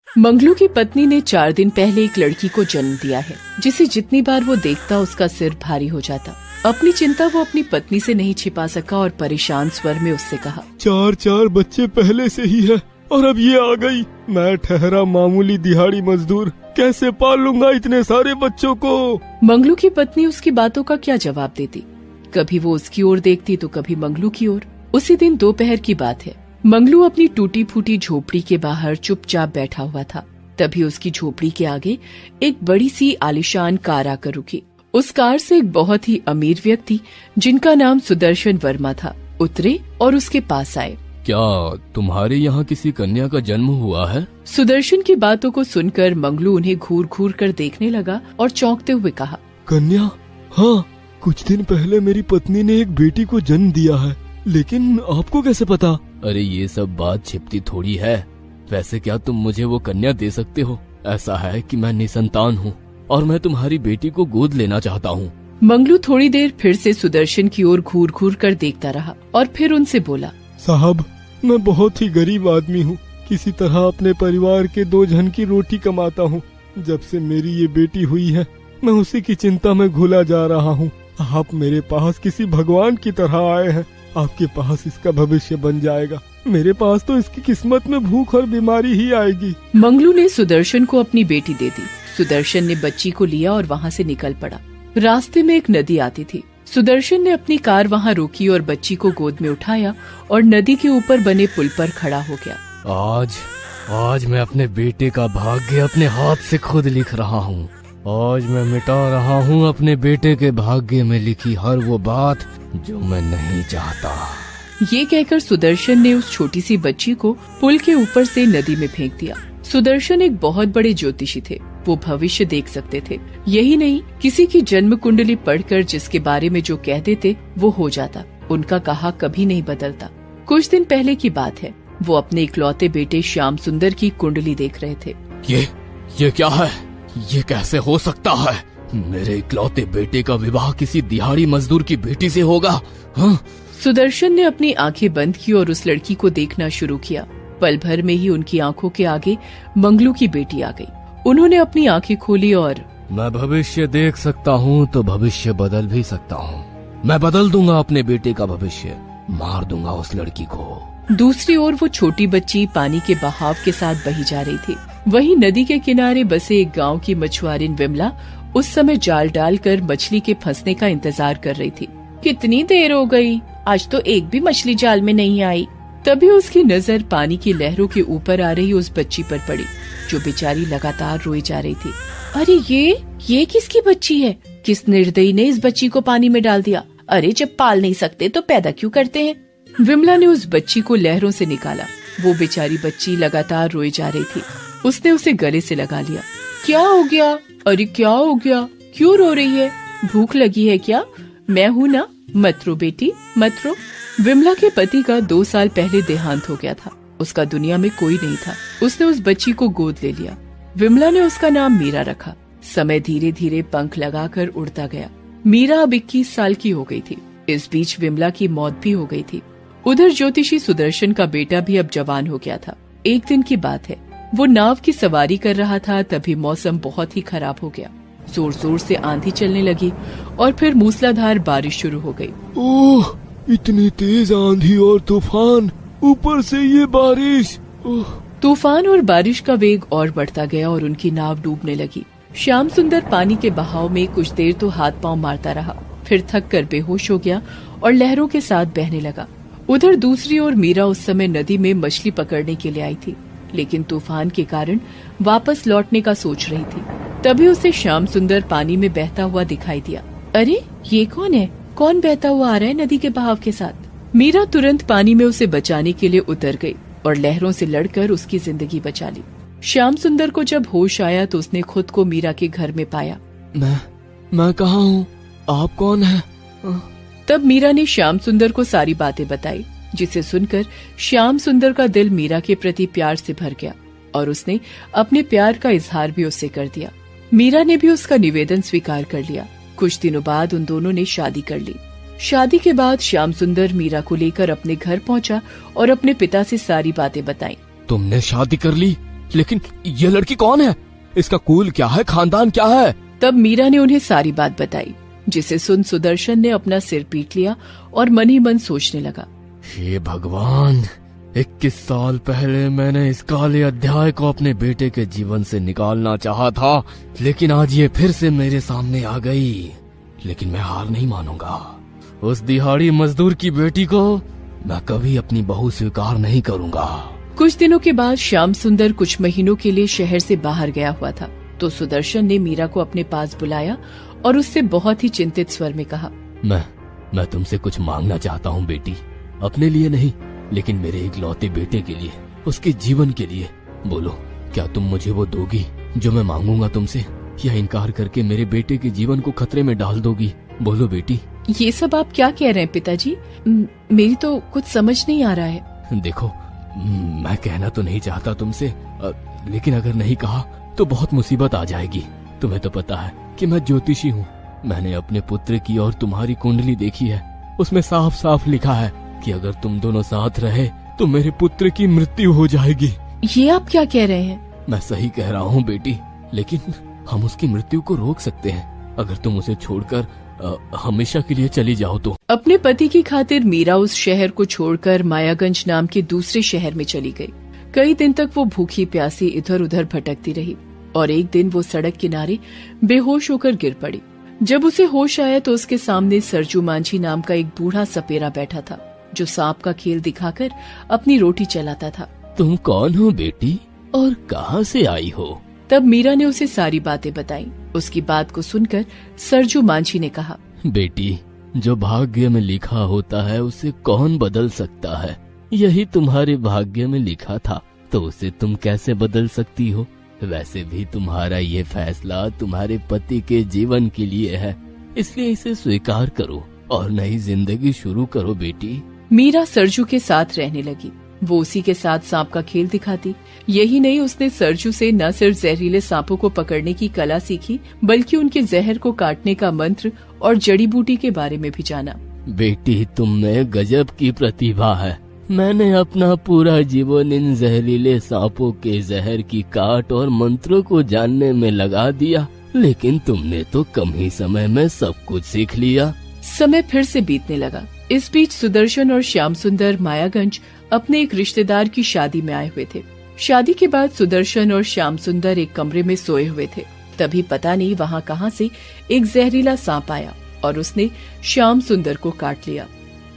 मंगलू की पत्नी ने 4 दिन पहले एक लड़की को जन्म दिया है, जिसे जितनी बार वो देखता उसका सिर भारी हो जाता। अपनी चिंता वो अपनी पत्नी से नहीं छिपा सका और परेशान स्वर में उससे कहा, 4 बच्चे पहले से ही है और अब ये आ गई। मैं ठहरा मामूली दिहाड़ी मजदूर, कैसे पाल लूंगा इतने सारे बच्चों को। मंगलू की पत्नी उसकी बातों का क्या जवाब देती। कभी वो उसकी ओर देखती तो कभी मंगलू की ओर। उसी दिन दोपहर की बात है। मंगलू अपनी टूटी फूटी झोपड़ी के बाहर चुपचाप बैठा हुआ था। तभी उसकी झोपड़ी के आगे एक बड़ी सी आलीशान कार आकर रुकी। उस कार से एक बहुत ही अमीर व्यक्ति, जिनका नाम सुदर्शन वर्मा था, उतरे और उसके पास आए। क्या तुम्हारे यहाँ किसी कन्या का जन्म हुआ है? सुदर्शन की बातों को सुनकर मंगलू उन्हें घूर घूर कर देखने लगा और चौंकते हुए कहा, कन्या? हाँ, कुछ दिन पहले मेरी पत्नी ने एक बेटी को जन्म दिया है, लेकिन आपको कैसे पता? अरे ये सब बात छिपती थोड़ी है। वैसे क्या तुम मुझे वो कन्या दे सकते हो? ऐसा है कि मैं निसंतान हूँ और मैं तुम्हारी बेटी को गोद लेना चाहता हूँ। मंगलू थोड़ी देर फिर से सुदर्शन की ओर घूर घूर कर देखता रहा और फिर उनसे बोला, साहब, मैं बहुत ही गरीब आदमी हूँ। किसी तरह अपने परिवार के 2 जन की रोटी कमाता हूँ। जब से मेरी ये बेटी हुई है, मैं उसी की चिंता में घुला जा रहा हूँ। आप मेरे पास किसी भगवान की तरह आए हैं। आपके पास इसका भविष्य बन जाएगा। मेरे पास तो इसकी किस्मत में भूख और बीमारी ही आएगी। मंगलू ने सुदर्शन को अपनी बेटी दे दी। सुदर्शन ने बच्ची को लिया और वहाँ से निकल पड़ा। रास्ते में एक नदी आती थी। सुदर्शन ने अपनी कार वहाँ रोकी और बच्ची को गोद में उठाया और नदी के ऊपर बने पुल पर खड़ा हो गया। आज मैं अपने बेटे का भाग्य अपने हाथ से खुद लिख रहा हूँ। आज मैं मिटा रहा हूँ अपने बेटे के भाग्य में लिखी हर वो बात जो मैं नहीं चाहता। ये कहकर सुदर्शन ने उस छोटी सी बच्ची को पुल के ऊपर से नदी में फेंक दिया। सुदर्शन एक बहुत बड़े ज्योतिषी थे। वो भविष्य देख सकते थे। यही नहीं, किसी की जन्म कुंडली पढ़कर जिसके बारे में जो कह देते वो हो जाता। उनका कहा कभी नहीं बदलता। कुछ दिन पहले की बात है। वो अपने इकलौते बेटे श्याम सुंदर की कुंडली देख रहे थे। ये क्या है? ये कैसे हो सकता है? मेरे इकलौते बेटे का विवाह किसी दिहाड़ी मजदूर की बेटी से होगा? हाँ? सुदर्शन ने अपनी आंखें बंद की और उस लड़की को देखना शुरू किया। पल भर में ही उनकी आंखों के आगे मंगलू की बेटी आ गई। उन्होंने अपनी आंखें खोली और, मैं भविष्य देख सकता हूँ तो भविष्य बदल भी सकता हूँ। मैं बदल दूंगा अपने बेटे का भविष्य, मार दूंगा उस लड़की को। दूसरी ओर वो छोटी बच्ची पानी के बहाव के साथ बही जा रही थी। वहीं नदी के किनारे बसे एक गांव की मछुआरिन विमला उस समय जाल डालकर मछली के फंसने का इंतजार कर रही थी। कितनी देर हो गई, आज तो एक भी मछली जाल में नहीं आई। तभी उसकी नजर पानी की लहरों के ऊपर आ रही उस बच्ची पर पड़ी, जो बेचारी लगातार रोई जा रही थी। अरे ये किसकी बच्ची है? किस निर्दयी ने इस बच्ची को पानी में डाल दिया? अरे जब पाल नहीं सकते तो पैदा क्यों करते हैं? विमला ने उस बच्ची को लहरों से निकाला। वो बेचारी बच्ची लगातार रोई जा रही थी। उसने उसे गले से लगा लिया। क्या हो गया? अरे क्या हो गया? क्यों रो रही है? भूख लगी है क्या? मैं हूँ ना, मत रो बेटी, मत रो। विमला के पति का 2 साल पहले देहांत हो गया था। उसका दुनिया में कोई नहीं था। उसने उस बच्ची को गोद ले लिया। विमला ने उसका नाम मीरा रखा। समय धीरे धीरे पंख लगाकर उड़ता गया। मीरा अब 21 साल की हो गई थी। इस बीच विमला की मौत भी हो गई थी। उधर ज्योतिषी सुदर्शन का बेटा भी अब जवान हो गया था। एक दिन की बात है, वो नाव की सवारी कर रहा था, तभी मौसम बहुत ही खराब हो गया। जोर जोर से आंधी चलने लगी और फिर मूसलाधार बारिश शुरू हो गई। ओह, इतनी तेज आंधी और तूफान, ऊपर से ये बारिश। तूफान और बारिश का वेग और बढ़ता गया और उनकी नाव डूबने लगी। श्याम सुंदर पानी के बहाव में कुछ देर तो हाथ पांव मारता रहा, फिर थक कर बेहोश हो गया और लहरों के साथ बहने लगा। उधर दूसरी ओर मीरा उस समय नदी में मछली पकड़ने के लिए आई थी, लेकिन तूफान के कारण वापस लौटने का सोच रही थी। तभी उसे श्याम सुंदर पानी में बहता हुआ दिखाई दिया। अरे ये कौन है? कौन बहता हुआ आ रहा है नदी के बहाव के साथ? मीरा तुरंत पानी में उसे बचाने के लिए उतर गई और लहरों से लड़कर उसकी जिंदगी बचा ली। श्याम सुंदर को जब होश आया तो उसने खुद को मीरा के घर में पाया। मैं कहाँ हूँ? आप कौन है? तब मीरा ने श्याम सुंदर को सारी बातें बताई, जिसे सुनकर श्याम सुंदर का दिल मीरा के प्रति प्यार से भर गया और उसने अपने प्यार का इजहार भी उससे कर दिया। मीरा ने भी उसका निवेदन स्वीकार कर लिया। कुछ दिनों बाद उन दोनों ने शादी कर ली। शादी के बाद श्याम सुंदर मीरा को लेकर अपने घर पहुंचा और अपने पिता से सारी बातें बताई। तुमने शादी कर ली? लेकिन ये लड़की कौन है? इसका कुल क्या है, खानदान क्या है? तब मीरा ने उन्हें सारी बात बताई, जिसे सुन सुदर्शन ने अपना सिर पीट लिया और मन ही मन सोचने लगा, हे भगवान, 21 साल पहले मैंने इस काले अध्याय को अपने बेटे के जीवन से निकालना चाहा था, लेकिन आज ये फिर से मेरे सामने आ गई। लेकिन मैं हार नहीं मानूंगा। उस दिहाड़ी मजदूर की बेटी को मैं कभी अपनी बहू स्वीकार नहीं करूंगा। कुछ दिनों के बाद श्याम सुंदर कुछ महीनों के लिए शहर से बाहर गया हुआ था, तो सुदर्शन ने मीरा को अपने पास बुलाया और उससे बहुत ही चिंतित स्वर में कहा, मैं तुमसे कुछ मांगना चाहता हूँ बेटी, अपने लिए नहीं, लेकिन मेरे इकलौते बेटे के लिए, उसके जीवन के लिए। बोलो, क्या तुम मुझे वो दोगी जो मैं मांगूंगा तुमसे, या इनकार करके मेरे बेटे के जीवन को खतरे में डाल दोगी? बोलो बेटी। ये सब आप क्या कह रहे हैं पिताजी? मेरी तो कुछ समझ नहीं आ रहा है। देखो, मैं कहना तो नहीं चाहता तुमसे, लेकिन अगर नहीं कहा तो बहुत मुसीबत आ जाएगी। तुम्हें तो पता है कि मैं ज्योतिषी हूँ। मैंने अपने पुत्र की और तुम्हारी कुंडली देखी है, उसमें साफ साफ लिखा है कि अगर तुम दोनों साथ रहे तो मेरे पुत्र की मृत्यु हो जाएगी। ये आप क्या कह रहे हैं? मैं सही कह रहा हूँ बेटी, लेकिन हम उसकी मृत्यु को रोक सकते हैं अगर तुम उसे छोड़कर हमेशा के लिए चली जाओ तो। अपने पति की खातिर मीरा उस शहर को छोड़कर मायागंज नाम के दूसरे शहर में चली गई। कई दिन तक वो भूखी प्यासी इधर उधर भटकती रही और एक दिन वो सड़क किनारे बेहोश होकर गिर पड़ी। जब उसे होश आया तो उसके सामने सरजू मांझी नाम का एक बूढ़ा सपेरा बैठा था, जो सांप का खेल दिखाकर अपनी रोटी चलाता था। तुम कौन हो बेटी और कहाँ से आई हो? तब मीरा ने उसे सारी बातें बताई। उसकी बात को सुनकर सरजू मांझी ने कहा, बेटी, जो भाग्य में लिखा होता है उसे कौन बदल सकता है? यही तुम्हारे भाग्य में लिखा था तो उसे तुम कैसे बदल सकती हो? वैसे भी तुम्हारा ये फैसला तुम्हारे पति के जीवन के लिए है, इसलिए इसे स्वीकार करो और नई जिंदगी शुरू करो बेटी। मीरा सरजू के साथ रहने लगी। वो उसी के साथ सांप का खेल दिखाती। यही नहीं, उसने सरजू से न सिर्फ जहरीले सांपों को पकड़ने की कला सीखी, बल्कि उनके जहर को काटने का मंत्र और जड़ी बूटी के बारे में भी जाना। बेटी, तुम में गजब की प्रतिभा है। मैंने अपना पूरा जीवन इन जहरीले सांपों के जहर की काट और मंत्रों को जानने में लगा दिया, लेकिन तुमने तो कम ही समय में सब कुछ सीख लिया। समय फिर से बीतने लगा। इस बीच सुदर्शन और श्याम सुंदर मायागंज अपने एक रिश्तेदार की शादी में आए हुए थे। शादी के बाद सुदर्शन और श्याम सुंदर एक कमरे में सोए हुए थे। तभी पता नहीं वहाँ कहाँ से एक जहरीला सांप आया और उसने श्याम सुंदर को काट लिया।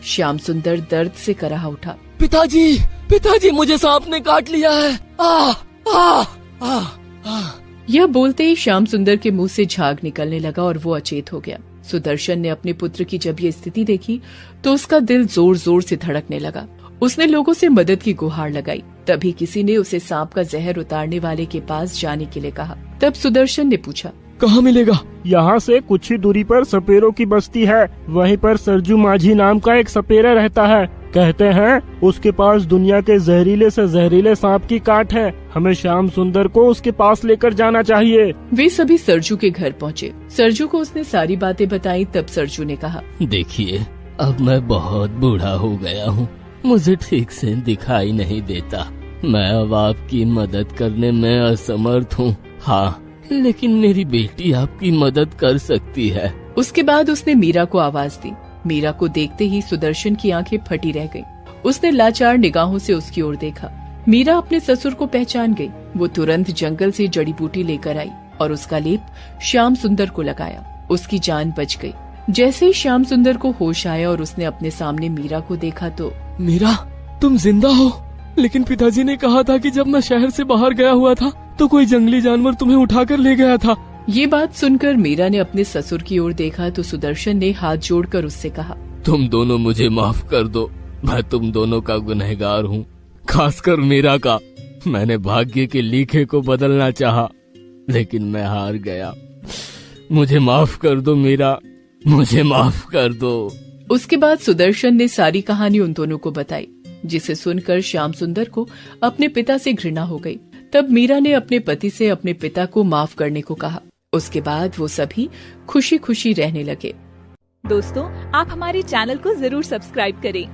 श्याम सुंदर दर्द से कराह उठा। पिताजी, पिताजी, मुझे सांप ने काट लिया है। आ, आ, आ, आ। यह बोलते ही श्याम सुंदर के मुंह से झाग निकलने लगा और वो अचेत हो गया। सुदर्शन ने अपने पुत्र की जब ये स्थिति देखी तो उसका दिल जोर जोर से धड़कने लगा। उसने लोगों से मदद की गुहार लगाई। तभी किसी ने उसे सांप का जहर उतारने वाले के पास जाने के लिए कहा। तब सुदर्शन ने पूछा, कहाँ मिलेगा? यहाँ से कुछ ही दूरी पर सपेरों की बस्ती है, वहीं पर सरजू मांझी नाम का एक सपेरा रहता है। कहते हैं उसके पास दुनिया के जहरीले से जहरीले सांप की काट है। हमें श्याम सुंदर को उसके पास लेकर जाना चाहिए। वे सभी सरजू के घर पहुँचे। सरजू को उसने सारी बातें बताई। तब सरजू ने कहा, देखिए, अब मैं बहुत बूढ़ा हो गया हूँ, मुझे ठीक से दिखाई नहीं देता। मैं अब आपकी मदद करने में असमर्थ हूँ। हाँ, लेकिन मेरी बेटी आपकी मदद कर सकती है। उसके बाद उसने मीरा को आवाज दी। मीरा को देखते ही सुदर्शन की आंखें फटी रह गईं। उसने लाचार निगाहों से उसकी ओर देखा। मीरा अपने ससुर को पहचान गई। वो तुरंत जंगल से जड़ी बूटी लेकर आई और उसका लेप श्याम सुंदर को लगाया। उसकी जान बच गई। जैसे ही श्याम सुंदर को होश आया और उसने अपने सामने मीरा को देखा तो, मीरा, तुम जिंदा हो? लेकिन पिताजी ने कहा था कि जब मैं शहर से बाहर गया हुआ था तो कोई जंगली जानवर तुम्हें उठाकर ले गया था। ये बात सुनकर मीरा ने अपने ससुर की ओर देखा तो सुदर्शन ने हाथ जोड़कर उससे कहा, तुम दोनों मुझे माफ कर दो। मैं तुम दोनों का गुनहगार हूँ, खासकर मीरा का। मैंने भाग्य के लिखे को बदलना चाहा, लेकिन मैं हार गया। मुझे माफ कर दो मीरा, मुझे माफ कर दो। उसके बाद सुदर्शन ने सारी कहानी उन दोनों को बताई, जिसे सुनकर श्याम सुंदर को अपने पिता से घृणा हो गई। तब मीरा ने अपने पति से अपने पिता को माफ करने को कहा। उसके बाद वो सभी खुशी खुशी रहने लगे। दोस्तों, आप हमारे चैनल को जरूर सब्सक्राइब करें